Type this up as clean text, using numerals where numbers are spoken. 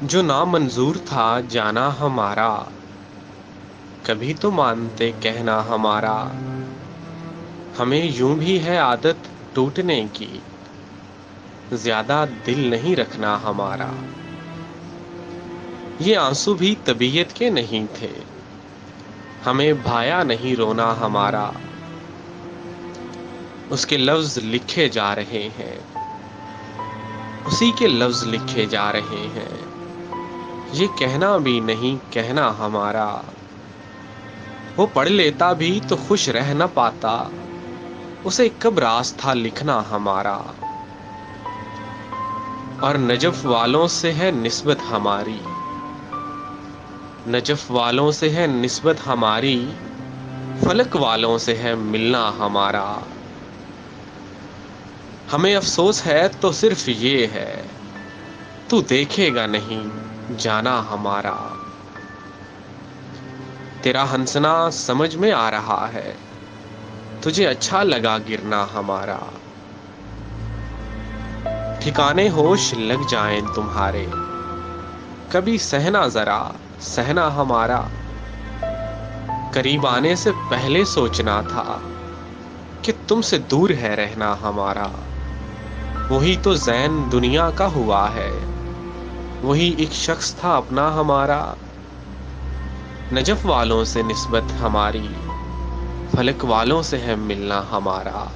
जो नामंजूर था जाना हमारा, कभी तो मानते कहना हमारा। हमें यूं भी है आदत टूटने की, ज्यादा दिल नहीं रखना हमारा। ये आंसू भी तबीयत के नहीं थे, हमें भाया नहीं रोना हमारा। उसके लफ्ज लिखे जा रहे हैं, उसी के लफ्ज लिखे जा रहे हैं। ये कहना भी नहीं कहना हमारा। वो पढ़ लेता भी तो खुश रह न पाता, उसे कब रास था लिखना हमारा। और नजफ वालों से है निस्बत हमारी, नजफ वालों से है निस्बत हमारी। फलक वालों से है मिलना हमारा। हमें अफसोस है तो सिर्फ ये है, तू देखेगा नहीं जाना हमारा। तेरा हंसना समझ में आ रहा है, तुझे अच्छा लगा गिरना हमारा। ठिकाने होश लग जाएं तुम्हारे, कभी सहना जरा सहना हमारा। करीब आने से पहले सोचना था कि तुमसे दूर है रहना हमारा। वही तो ज़ैन दुनिया का हुआ है, वही एक शख्स था अपना हमारा। नजफ वालों से निस्बत हमारी, फलक वालों से है मिलना हमारा।